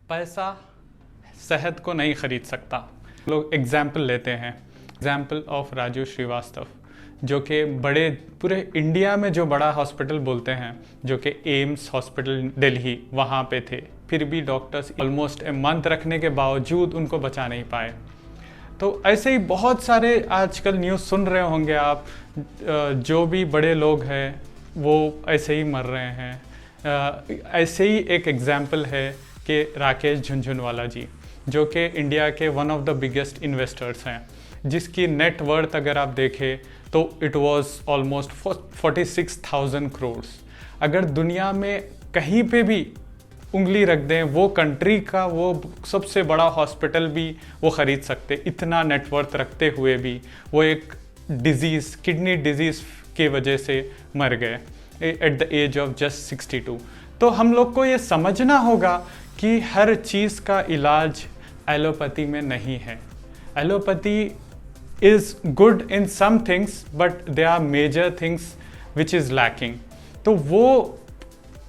पैसा सेहत को नहीं खरीद सकता। लोग एग्जाम्पल लेते हैं, एग्जाम्पल ऑफ राजू श्रीवास्तव, जो कि बड़े पूरे इंडिया में जो बड़ा हॉस्पिटल बोलते हैं, जो कि एम्स हॉस्पिटल दिल्ली, वहाँ पे थे, फिर भी डॉक्टर्स ऑलमोस्ट ए मंथ रखने के बावजूद उनको बचा नहीं पाए। तो ऐसे ही बहुत सारे आजकल न्यूज़ सुन रहे होंगे आप, जो भी बड़े लोग हैं वो ऐसे ही मर रहे हैं। ऐसे ही एक एग्जाम्पल है कि राकेश झुनझुनवाला जी, जो कि इंडिया के one of the biggest investors हैं, जिसकी नेट वर्थ अगर आप देखें तो इट वाज ऑलमोस्ट 46,000 करोड़। अगर दुनिया में कहीं पे भी उंगली रख दें, वो कंट्री का वो सबसे बड़ा हॉस्पिटल भी वो ख़रीद सकते, इतना नेटवर्थ रखते हुए भी वो एक डिज़ीज़, किडनी डिज़ीज़ की वजह से मर गए at the age of just 62। तो हम लोग को ये समझना होगा कि हर चीज़ का इलाज एलोपैथी में नहीं है। Allopathy is good in some things but they are major things which is lacking. तो वो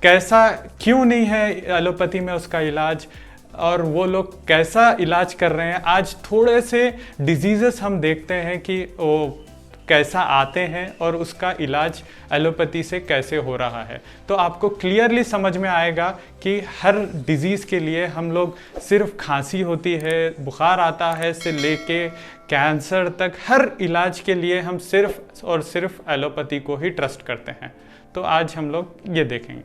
कैसा क्यों नहीं है एलोपैथी में उसका इलाज, और वो लोग कैसा इलाज कर रहे हैं। आज थोड़े से डिजीज़ेस हम देखते हैं कि वो कैसा आते हैं और उसका इलाज एलोपैथी से कैसे हो रहा है। तो आपको क्लियरली समझ में आएगा कि हर डिज़ीज़ के लिए हम लोग सिर्फ खांसी होती है, बुखार आता है से लेके कैंसर तक, हर इलाज के लिए हम सिर्फ और सिर्फ एलोपैथी को ही ट्रस्ट करते हैं। तो आज हम लोग ये देखेंगे।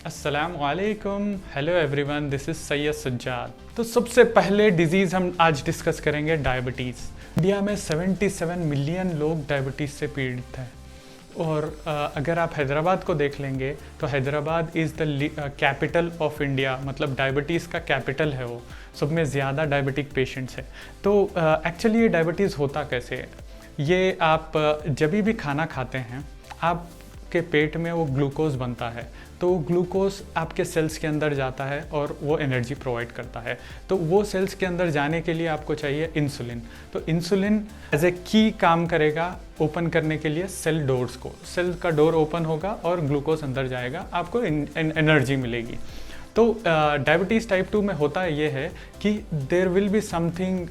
अस्सलामुअलैकुम, hello everyone, this is Syed Sajjad. तो सबसे पहले डिज़ीज़ हम आज डिस्कस करेंगे डायबिटीज़। इंडिया में 77 मिलियन लोग डायबिटीज़ से पीड़ित हैं, और अगर आप हैदराबाद को देख लेंगे तो Hyderabad is the capital of India, मतलब डायबिटीज़ का कैपिटल है वो, सब में ज़्यादा डायबिटिक पेशेंट्स हैं। तो एक्चुअली ये डायबिटीज़ होता कैसे है? ये आप जब भी खाना खाते हैं, आपके पेट में वो ग्लूकोज बनता है, तो ग्लूकोज आपके सेल्स के अंदर जाता है और वो एनर्जी प्रोवाइड करता है। तो वो सेल्स के अंदर जाने के लिए आपको चाहिए इंसुलिन। तो इंसुलिन एज ए की काम करेगा ओपन करने के लिए सेल डोर्स को। सेल का डोर ओपन होगा और ग्लूकोज अंदर जाएगा, आपको एनर्जी मिलेगी। तो डायबिटीज़ टाइप 2 में होता ये है कि there will be something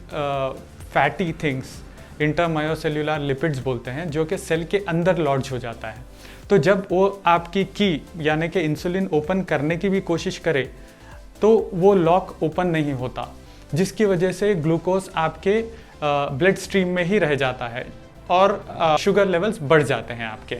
fatty things, intermyocellular lipids बोलते हैं, जो कि सेल के अंदर लॉन्च हो जाता है। तो जब वो आपकी की यानी कि इंसुलिन ओपन करने की भी कोशिश करे तो वो लॉक ओपन नहीं होता, जिसकी वजह से ग्लूकोज आपके ब्लड स्ट्रीम में ही रह जाता है और शुगर लेवल्स बढ़ जाते हैं आपके।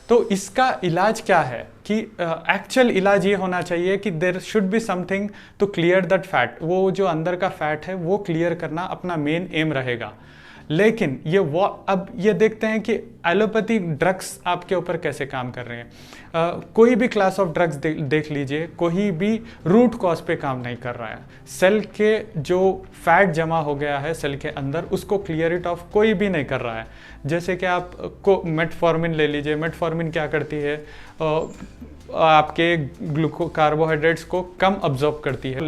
तो इसका इलाज क्या है कि एक्चुअल इलाज ये होना चाहिए कि there should be something to clear that fat. वो जो अंदर का फैट है वो क्लियर करना अपना मेन एम रहेगा। लेकिन अब ये देखते हैं कि एलोपैथी ड्रग्स आपके ऊपर कैसे काम कर रहे हैं। कोई भी क्लास ऑफ ड्रग्स देख लीजिए, कोई भी रूट कॉज पे काम नहीं कर रहा है। सेल के जो फैट जमा हो गया है सेल के अंदर, उसको क्लियर इट ऑफ कोई भी नहीं कर रहा है। जैसे कि आप को मेटफॉर्मिन ले लीजिए, मेटफॉर्मिन क्या करती है, आपके कार्बोहाइड्रेट्स को कम अब्जॉर्ब करती है,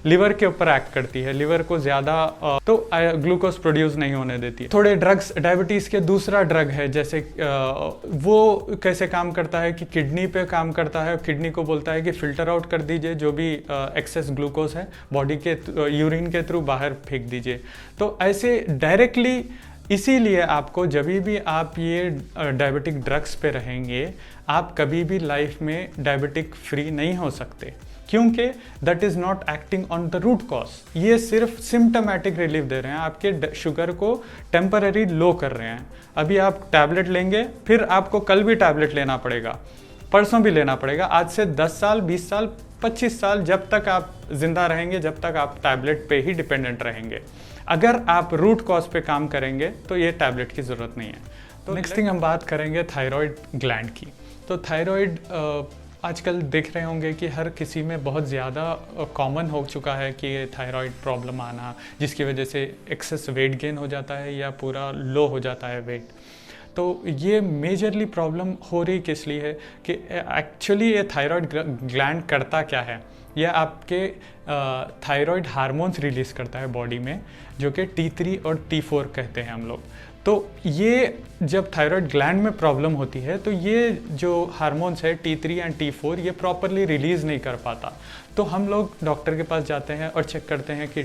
लिवर के ऊपर एक्ट करती है, लिवर को ज़्यादा तो ग्लूकोज प्रोड्यूस नहीं होने देती है। थोड़े ड्रग्स डायबिटीज़ के दूसरा ड्रग है, जैसे वो कैसे काम करता है कि किडनी पे काम करता है। किडनी को बोलता है कि फ़िल्टर आउट कर दीजिए जो भी एक्सेस ग्लूकोज है, बॉडी के यूरिन के थ्रू बाहर फेंक दीजिए। तो ऐसे डायरेक्टली, इसीलिए आपको जब भी आप ये डायबिटिक ड्रग्स पे रहेंगे, आप कभी भी लाइफ में डायबिटिक फ्री नहीं हो सकते, क्योंकि that is not acting on the root cause. ये सिर्फ सिम्टोमेटिक रिलीफ दे रहे हैं, आपके शुगर को टेम्पररी लो कर रहे हैं। अभी आप टैबलेट लेंगे, फिर आपको कल भी टैबलेट लेना पड़ेगा, परसों भी लेना पड़ेगा। आज से 10 साल, 20 साल, 25 साल जब तक आप जिंदा रहेंगे, जब तक आप टैबलेट पे ही डिपेंडेंट रहेंगे। अगर आप रूट कॉज पे काम करेंगे तो ये टैबलेट की ज़रूरत नहीं है। तो नेक्स्ट थिंग हम बात करेंगे थायराइड ग्लैंड की। तो थायराइड आजकल देख रहे होंगे कि हर किसी में बहुत ज़्यादा कॉमन हो चुका है कि थायराइड प्रॉब्लम आना, जिसकी वजह से एक्सेस वेट गेन हो जाता है या पूरा लो हो जाता है वेट। तो ये मेजरली प्रॉब्लम हो रही किस लिए है कि एक्चुअली ये थायराइड ग्लैंड करता क्या है। यह आपके थायराइड हार्मोन्स रिलीज़ करता है बॉडी में, जो कि T3 और T4 कहते हैं हम लोग। तो ये जब थायराइड ग्लैंड में प्रॉब्लम होती है तो ये जो हार्मोन्स है T3 एंड T4 ये प्रॉपरली रिलीज़ नहीं कर पाता। तो हम लोग डॉक्टर के पास जाते हैं और चेक करते हैं कि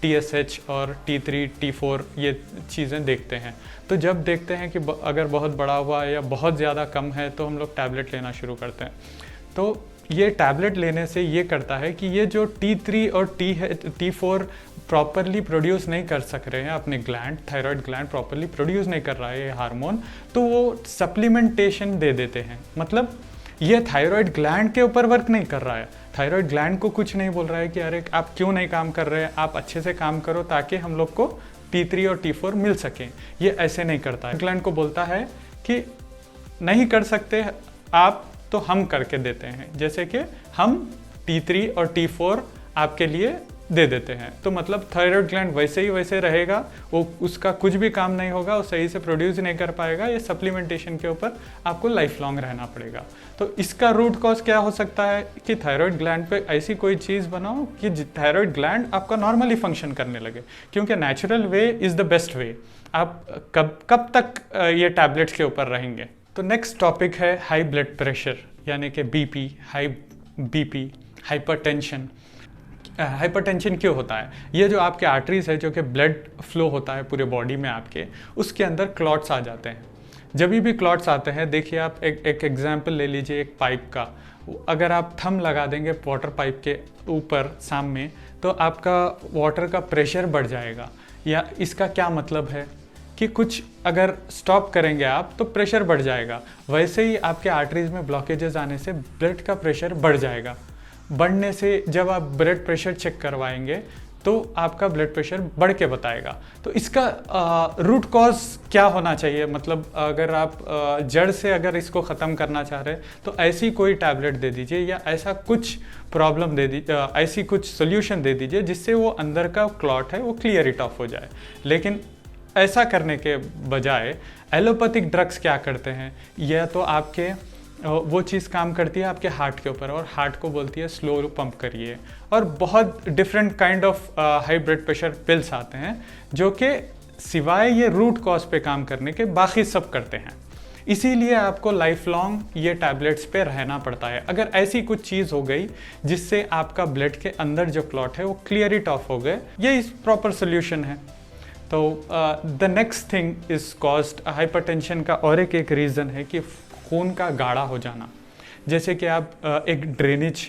TSH और T3 T4 ये चीज़ें देखते हैं। तो जब देखते हैं कि अगर बहुत बड़ा हुआ या बहुत ज़्यादा कम है तो हम लोग टैबलेट लेना शुरू करते हैं। तो ये टैबलेट लेने से ये करता है कि ये जो T3 और T4 प्रॉपरली प्रोड्यूस नहीं कर सक रहे हैं अपने gland, thyroid gland properly produce नहीं कर रहा है ये हार्मोन, तो वो सप्लीमेंटेशन दे देते हैं। मतलब ये थायराइड ग्लैंड के ऊपर वर्क नहीं कर रहा है, थायराइड ग्लैंड को कुछ नहीं बोल रहा है कि अरे आप क्यों नहीं काम कर रहे हैं, आप अच्छे से काम करो ताकि हम लोग को T3 और T4 मिल सकें। ये ऐसे नहीं करता है, ग्लैंड को बोलता है कि नहीं कर सकते आप तो हम करके देते हैं, जैसे कि हम T3 और T4 आपके लिए दे देते हैं। तो मतलब थायराइड ग्लैंड वैसे ही वैसे रहेगा, वो उसका कुछ भी काम नहीं होगा, वो सही से प्रोड्यूस नहीं कर पाएगा। ये सप्लीमेंटेशन के ऊपर आपको लाइफ लॉन्ग रहना पड़ेगा। तो इसका रूट कॉज क्या हो सकता है कि थायराइड ग्लैंड पे ऐसी कोई चीज़ बनाओ कि थायराइड ग्लैंड आपका नॉर्मली फंक्शन करने लगे, क्योंकि natural way is the best way. आप कब तक ये टैबलेट्स के ऊपर रहेंगे। तो नेक्स्ट टॉपिक है हाई ब्लड प्रेशर, यानी कि BP, high BP, hypertension. Hypertension क्यों होता है? ये जो आपके आर्टरीज है, जो कि ब्लड फ्लो होता है पूरे बॉडी में आपके, उसके अंदर क्लॉट्स आ जाते हैं। जब भी क्लॉट्स आते हैं, देखिए आप एक एग्जांपल ले लीजिए एक पाइप का। अगर आप थंब लगा देंगे वाटर पाइप के ऊपर सामने, तो आपका वाटर का प्रेशर बढ़ जाएगा। या इसका क्या मतलब है कि कुछ अगर स्टॉप करेंगे आप तो प्रेशर बढ़ जाएगा। वैसे ही आपके आर्टरीज में ब्लॉकेजेस आने से ब्लड का प्रेशर बढ़ जाएगा। बढ़ने से जब आप ब्लड प्रेशर चेक करवाएंगे तो आपका ब्लड प्रेशर बढ़ के बताएगा। तो इसका रूट कॉज क्या होना चाहिए? मतलब अगर आप जड़ से अगर इसको ख़त्म करना चाह रहे हैं तो ऐसी कोई टैबलेट दे दीजिए, या ऐसा कुछ प्रॉब्लम दे दीजिए, ऐसी कुछ सोल्यूशन दे दीजिए जिससे वो अंदर का क्लॉट है वो क्लियर इट ऑफ हो जाए। लेकिन ऐसा करने के बजाय एलोपैथिक ड्रग्स क्या करते हैं, यह तो आपके वो चीज़ काम करती है आपके हार्ट के ऊपर, और हार्ट को बोलती है स्लो पंप करिए। और बहुत different kind of high blood pressure pills आते हैं जो कि सिवाय ये रूट कॉज पे काम करने के बाकी सब करते हैं। इसीलिए आपको लाइफ लॉन्ग ये टैबलेट्स पे रहना पड़ता है। अगर ऐसी कुछ चीज़ हो गई जिससे आपका ब्लड के अंदर जो क्लॉट है वो क्लियर इट ऑफ हो गए, ये इस प्रॉपर सोल्यूशन है। तो the next thing is caused hypertension का और एक रीज़न है कि खून का गाढ़ा हो जाना। जैसे कि आप एक ड्रेनेज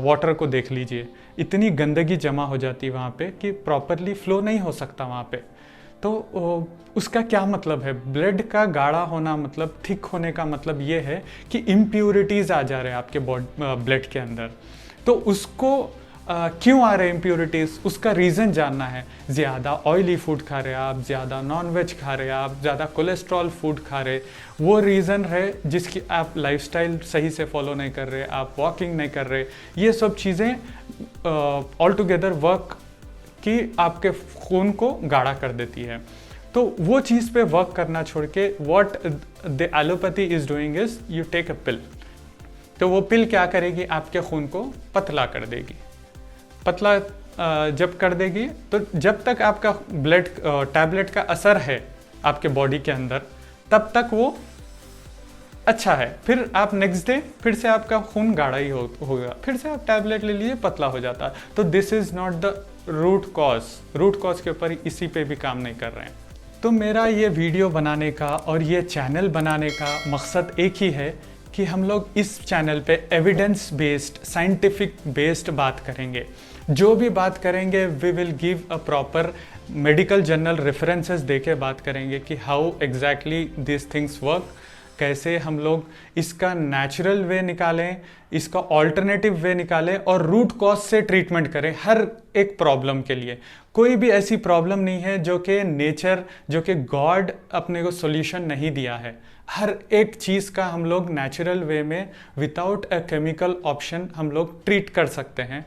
वाटर को देख लीजिए, इतनी गंदगी जमा हो जाती है वहाँ पे कि प्रॉपरली फ्लो नहीं हो सकता वहाँ पे। तो उसका क्या मतलब है? ब्लड का गाढ़ा होना मतलब थिक होने का मतलब ये है कि इम्प्योरिटीज़ आ जा रहे हैं आपके ब्लड के अंदर। तो उसको क्यों आ रहे हैं इम्प्योरिटीज़, उसका रीज़न जानना है। ज़्यादा ऑयली फूड खा रहे हैं आप, ज़्यादा नॉन वेज खा रहे हैं आप, ज़्यादा कोलेस्ट्रॉल फूड खा रहे, वो रीज़न है जिसकी आप लाइफस्टाइल सही से फॉलो नहीं कर रहे, आप वॉकिंग नहीं कर रहे। ये सब चीज़ें ऑल टुगेदर वर्क की आपके खून को गाढ़ा कर देती है। तो वो चीज़ पे वर्क करना छोड़ के what the allopathy is doing is you take a pill. तो वो पिल क्या करेगी? आपके खून को पतला कर देगी। पतला जब कर देगी तो जब तक आपका ब्लड टैबलेट का असर है आपके बॉडी के अंदर, तब तक वो अच्छा है। फिर आप नेक्स्ट डे फिर से आपका खून गाढ़ा ही होगा, फिर से आप टैबलेट ले लीजिए, पतला हो जाता है। तो this is not the root cause. Root cause के ऊपर इसी पे भी काम नहीं कर रहे हैं। तो मेरा ये वीडियो बनाने का और ये चैनल बनाने का मकसद एक ही है कि हम लोग इस चैनल पे एविडेंस बेस्ड, साइंटिफिक बेस्ड बात करेंगे। जो भी बात करेंगे we will give a proper medical journal references देके बात करेंगे कि how exactly this things work, कैसे हम लोग इसका नेचुरल वे निकालें, इसका ऑल्टरनेटिव वे निकालें और रूट कॉज से ट्रीटमेंट करें हर एक प्रॉब्लम के लिए। कोई भी ऐसी प्रॉब्लम नहीं है जो कि नेचर, जो कि गॉड अपने को सॉल्यूशन नहीं दिया है। हर एक चीज़ का हम लोग नेचुरल वे में विदाउट अ केमिकल ऑप्शन हम लोग ट्रीट कर सकते हैं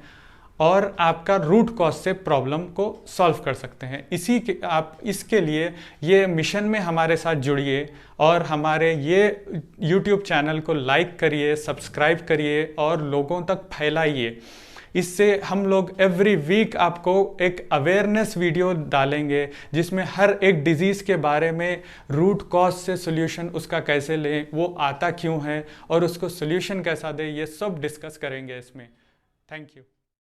और आपका रूट कॉज से प्रॉब्लम को सॉल्व कर सकते हैं। आप इसके लिए ये मिशन में हमारे साथ जुड़िए और हमारे ये YouTube चैनल को लाइक करिए, सब्सक्राइब करिए और लोगों तक फैलाइए इससे हम लोग एवरी वीक आपको एक अवेयरनेस वीडियो डालेंगे जिसमें हर एक डिजीज़ के बारे में रूट कॉज से सोल्यूशन उसका कैसे लें, वो आता क्यों है और उसको सोल्यूशन कैसा दें, ये सब डिस्कस करेंगे इसमें। Thank you.